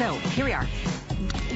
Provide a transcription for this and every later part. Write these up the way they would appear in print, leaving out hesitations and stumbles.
So here we are.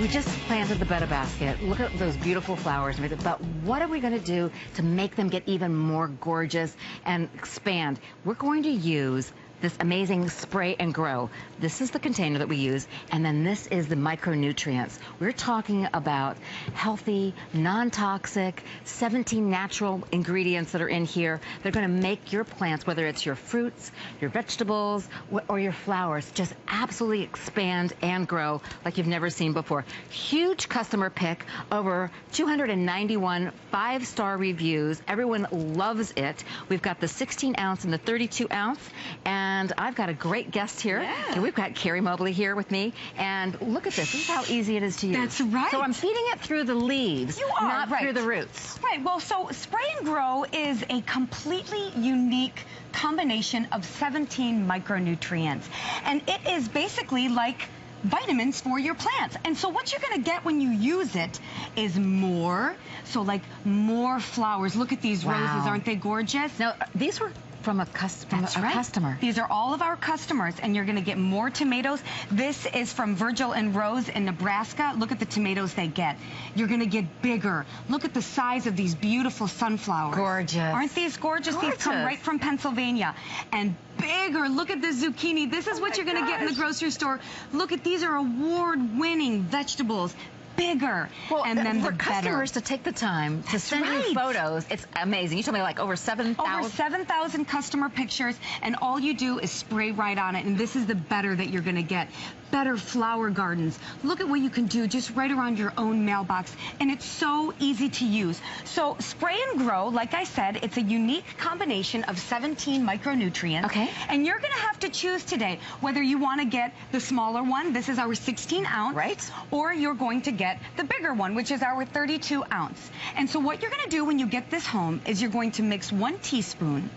We just planted the butter basket. Look at those beautiful flowers and everything. But what are we going to do to make them get even more gorgeous and expand? We're going to use this amazing Spray and Grow. This is the container that we use, and then this is the micronutrients. We're talking about healthy, non-toxic, 17 natural ingredients that are in here. They're going to make your plants, whether it's your fruits, your vegetables, or your flowers, just absolutely expand and grow like you've never seen before. Huge customer pick, over 291 5-star reviews. Everyone loves it. We've got the 16 ounce and the 32 ounce, and I've got a great guest here. Yeah. And we've got Carrie Mobley here with me. And look at this. This is how easy it is to use. That's right. So I'm feeding it through the leaves, not through the roots. Right. Well, so Spray and Grow is a completely unique combination of 17 micronutrients. And it is basically like vitamins for your plants. And so what you're going to get when you use it is more. So like more flowers. Look at these roses. Aren't they gorgeous? Now, these were from a customer. These are all of our customers, and you're going to get more tomatoes. This is from Virgil and Rose in Nebraska. Look at the tomatoes they get. You're going to get bigger. Look at the size of these beautiful sunflowers. Gorgeous. Aren't these gorgeous? These come right from Pennsylvania. And bigger. Look at this zucchini. This is what you're going to get in the grocery store. Look at these are award-winning vegetables. Bigger, well, and then for customers to take the time to send you photos, it's amazing. You told me like over 7,000. Over 7,000 customer pictures, and all you do is spray right on it. And this is the better that you're going to get. Better flower gardens. Look at what you can do just right around your own mailbox, and it's so easy to use. So Spray and Grow, like I said, it's a unique combination of 17 micronutrients. Okay. And you're going to have to choose today whether you want to get the smaller one. This is our 16 ounce. Right. Or you're going to get the bigger one, which is our 32 ounce. And so what you're going to do when you get this home is you're going to mix 1 teaspoon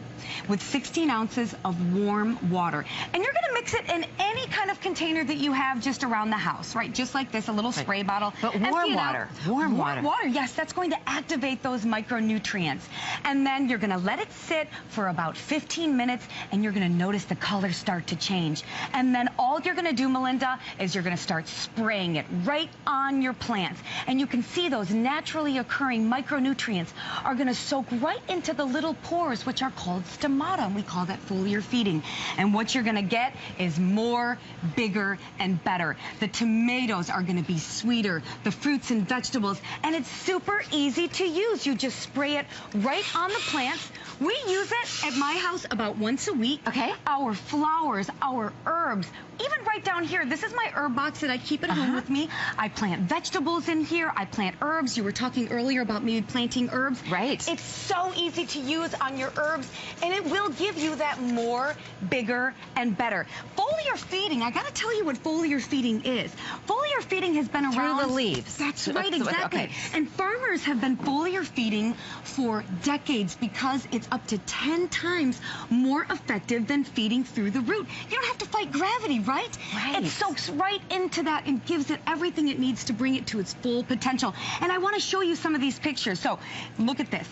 with 16 ounces of warm water. And you're going to mix it in any kind of container that you have just around the house, right? Just like this, a little spray bottle. But warm water. Warm water. Water, yes, that's going to activate those micronutrients. And then you're going to let it sit for about 15 minutes, and you're going to notice the colors start to change. And then all you're going to do, Melinda, is you're going to start spraying it right on your plants. And you can see those naturally occurring micronutrients are going to soak right into the little pores, which are called stomata, and we call that foliar feeding. And what you're going to get is more, bigger, and better. The tomatoes are going to be sweeter, the fruits and vegetables, and it's super easy to use. You just spray it right on the plants. We use it at my house about once a week. Okay. Our flowers, our herbs, even right down here. This is my herb box that I keep at home with me. I plant vegetables in here. I plant herbs. You were talking earlier about me planting herbs. Right. It's so easy to use on your herbs, and it will give you that more, bigger, and better. Foliar feeding, I got to tell you what foliar feeding is. Foliar feeding has been around. Through the leaves. That's right, exactly. Okay. And farmers have been foliar feeding for decades because it's up to 10 times more effective than feeding through the root. You don't have to fight gravity, right? Right. It soaks right into that and gives it everything it needs to bring it to its full potential. And I want to show you some of these pictures. So look at this.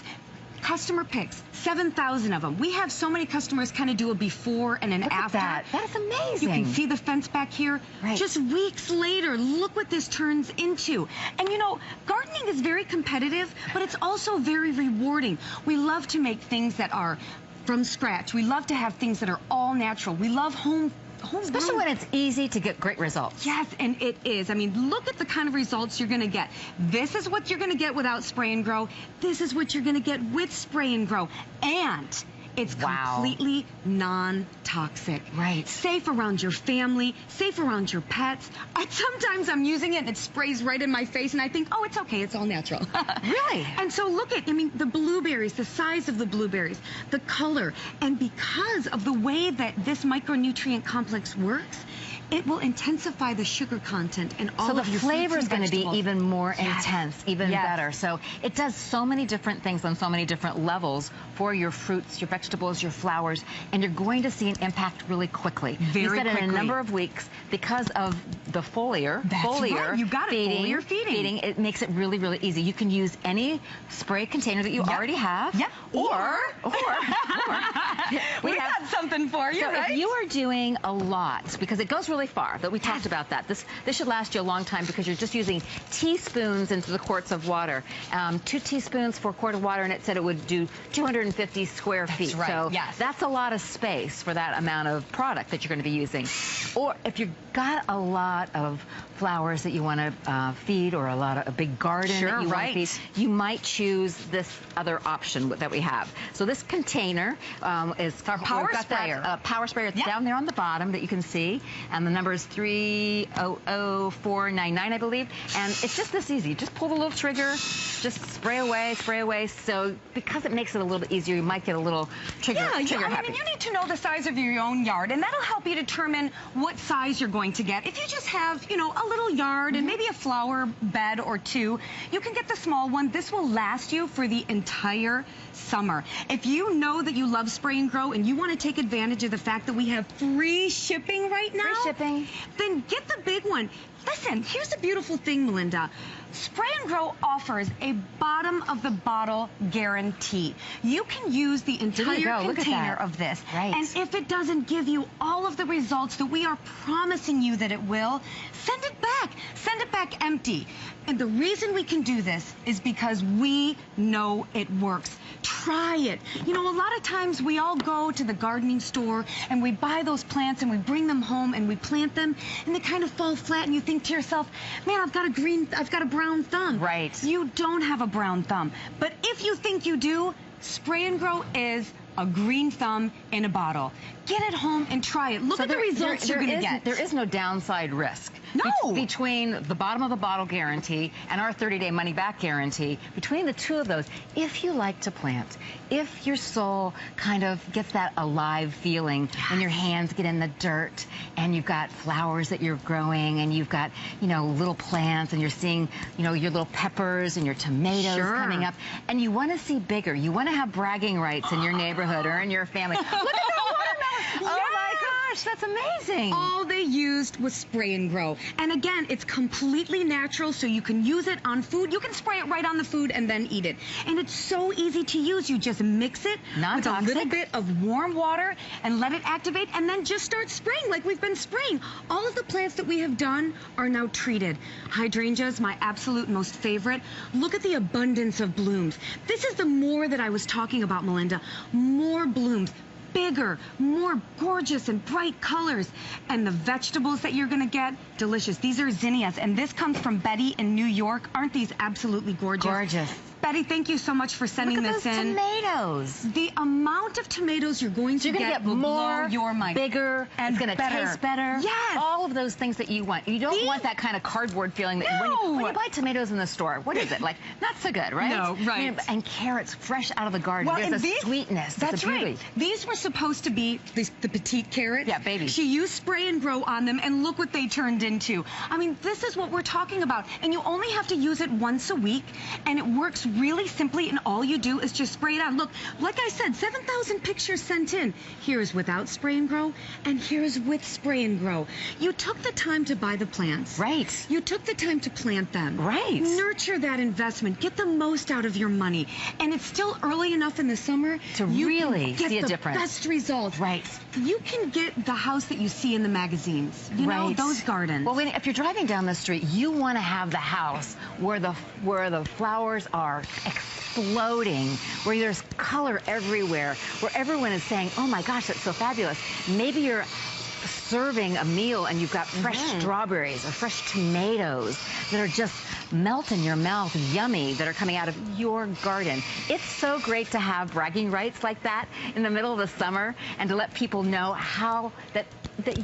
Customer picks, 7,000 of them. We have so many customers kind of do a before and an after. That is amazing. You can see the fence back here. Right. Just weeks later, look what this turns into. And you know, gardening is very competitive, but it's also very rewarding. We love to make things that are from scratch. We love to have things that are all natural. We love home especially when it's easy to get great results. Yes, and it is. I mean, look at the kind of results you're going to get. This is what you're going to get without Spray and Grow. This is what you're going to get with Spray and Grow. And it's completely non-toxic. Right. Safe around your family, safe around your pets. And sometimes I'm using it and it sprays right in my face and I think, oh, it's okay, it's all natural. Really? And so look at, I mean, the blueberries, the size of the blueberries, the color. And because of the way that this micronutrient complex works, it will intensify the sugar content and all of your So the flavor is going to be even more intense, even better. So it does so many different things on so many different levels for your fruits, your vegetables, your flowers, and you're going to see an impact really quickly. You said in a number of weeks because of the foliar You got it. Foliar feeding. It makes it really, really easy. You can use any spray container that you already have. Yep. Or we got something looking for. You're right. If you are doing a lot, because it goes really far, but we talked about that. This should last you a long time because you're just using teaspoons into the quarts of water. 2 teaspoons for a quart of water, and it said it would do 250 square feet. That's right, so yes. that's a lot of space for that amount of product that you're going to be using. Or if you've got a lot of flowers that you want to feed, or a big garden that you want to feed, you might choose this other option that we have. So this container is our power sprayer. Power sprayer. It's down there on the bottom that you can see, and the number is 300499, I believe. And it's just this easy. Just pull the little trigger, just spray away, spray away. So because it makes it a little bit easier, you might get a little trigger. I mean, you need to know the size of your own yard, and that'll help you determine what size you're going to get. If you just have, you know, a little yard and maybe a flower bed or 2, you can get the small one. This will last you for the entire summer. If you know that you love Spray and Grow and you want to take advantage of the fact that we have free shipping right now, then get the big one. Listen, here's the beautiful thing, Melinda. Spray and Grow offers a bottom-of-the-bottle guarantee. You can use the entire container of this. Right. And if it doesn't give you all of the results that we are promising you that it will, send it back. Send it back empty. And the reason we can do this is because we know it works. Try it. You know, a lot of times we all go to the gardening store and we buy those plants and we bring them home and we plant them and they kind of fall flat, and you think to yourself, man, I've got a brown thumb. Right. You don't have a brown thumb. But if you think you do, Spray and Grow is a green thumb in a bottle. Get it home and try it. Look at the results you're going to get. There is no downside risk. No. Between the bottom of the bottle guarantee and our 30-day money-back guarantee, between the two of those, if you like to plant, if your soul kind of gets that alive feeling when your hands get in the dirt and you've got flowers that you're growing and you've got, you know, little plants and you're seeing, you know, your little peppers and your tomatoes coming up, and you want to see bigger, you want to have bragging rights in your neighborhood or in your family. Look at that watermelon! Oh my gosh, that's amazing. All they used was Spray and Grow. And again, it's completely natural, so you can use it on food. You can spray it right on the food and then eat it. And it's so easy to use. You just mix it with a little bit of warm water and let it activate, and then just start spraying like we've been spraying. All of the plants that we have done are now treated. Hydrangeas, my absolute most favorite. Look at the abundance of blooms. This is the more that I was talking about, Melinda. More blooms. Bigger, more gorgeous and bright colors. And the vegetables that you're going to get, delicious. These are zinnias, and this comes from Betty in New York. Aren't these absolutely gorgeous? Gorgeous. Betty, thank you so much for sending this in. Look at those tomatoes. The amount of tomatoes you're going to get will more, blow your mind. Bigger, and it's going to taste better. Yes. All of those things that you want. You don't want that kind of cardboard feeling that when you buy tomatoes in the store, what is it? Like, not so good, right? No, right. I mean, and carrots fresh out of the garden. Well, there's a sweetness. That's right. These were supposed to be the petite carrots. Yeah, baby. She used Spray and Grow on them, and look what they turned into. I mean, this is what we're talking about. And you only have to use it once a week, and it works really simply, and all you do is just spray it on. Look, like I said, 7,000 pictures sent in. Here's without Spray and Grow, and here's with Spray and Grow. You took the time to buy the plants. Right. You took the time to plant them. Right. Nurture that investment. Get the most out of your money. And it's still early enough in the summer to really see a difference. Get the best results. Right. You can get the house that you see in the magazines. You know, those gardens. Well, if you're driving down the street, you want to have the house where the flowers are exploding, where there's color everywhere, where everyone is saying, oh my gosh, that's so fabulous. Maybe you're serving a meal and you've got fresh strawberries or fresh tomatoes that are just melt in your mouth, yummy, that are coming out of your garden. It's so great to have bragging rights like that in the middle of the summer and to let people know how that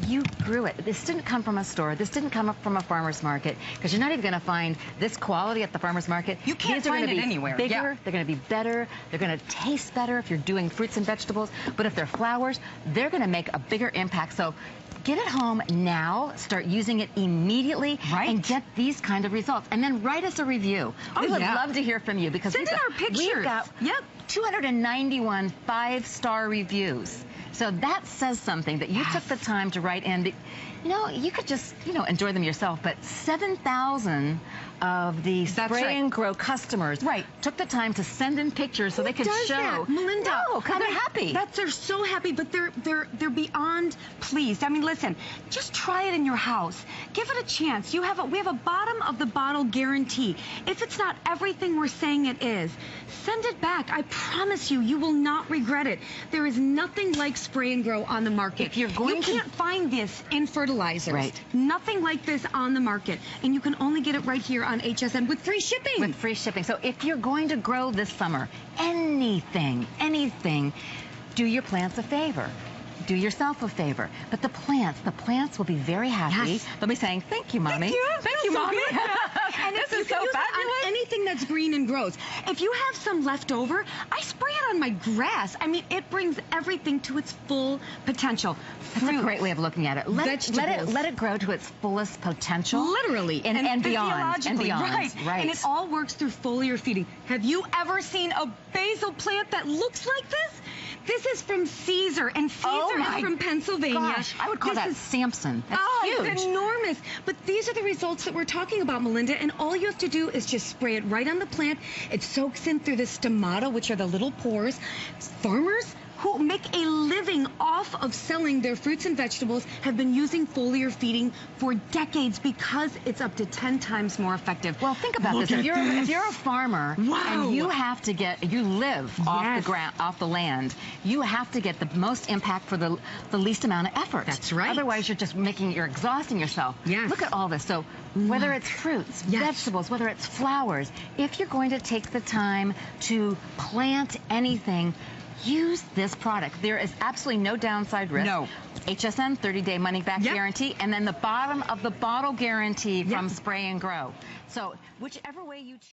you grew it. This didn't come from a store. This didn't come up from a farmer's market, because you're not even going to find this quality at the farmer's market. You can't find it anywhere. Bigger, they're going to be better, they're going to taste better if you're doing fruits and vegetables, but if they're flowers, they're going to make a bigger impact. So get it home now, start using it immediately, and get these kind of results. And then write us a review. We would love to hear from you, because send in our pictures. We've got 291 5-star reviews. So that says something, that you took the time to write in. You know, you could just, enjoy them yourself, but 7,000 of the That's Spray right. and Grow customers took the time to send in pictures so they could show. That? Melinda. No, because they're happy. They're so happy, but they're beyond pleased. I mean, listen, just try it in your house. Give it a chance. We have a bottom of the bottle guarantee. If it's not everything we're saying it is, send it back. I promise you, you will not regret it. There is nothing like Spray and Grow on the market. If you're going you can't find this in fertilizers. Right. Nothing like this on the market. And you can only get it right here on HSN with free shipping. With free shipping. So if you're going to grow this summer, anything, do your plants a favor. Do yourself a favor. But the plants will be very happy. Yes. They'll be saying, thank you, Mommy. Thank you, Mommy. And this is you can so use it fabulous. on anything that's green and grows. If you have some left over, I spray it on my grass. I mean, it brings everything to its full potential. That's a great way of looking at it. Let it grow to its fullest potential. Literally. And beyond. And beyond. Right. And it all works through foliar feeding. Have you ever seen a basil plant that looks like this? This is from Caesar, and Caesar is from Pennsylvania. Gosh, I would call that Samson. That's huge. It's enormous. But these are the results that we're talking about, Melinda, and all you have to do is just spray it right on the plant. It soaks in through the stomata, which are the little pores. Farmers who make a living off of selling their fruits and vegetables have been using foliar feeding for decades because it's up to 10 times more effective. Well, think about this. If you're a farmer and you have to you live off the ground, off the land, you have to get the most impact for the least amount of effort. That's right. Otherwise, you're exhausting yourself. Yes. Look at all this. So whether it's fruits, vegetables, whether it's flowers, if you're going to take the time to plant anything, use this product. There is absolutely no downside risk. No. HSN 30-day money-back guarantee, and then the bottom of the bottle guarantee from Spray and Grow. So whichever way you choose.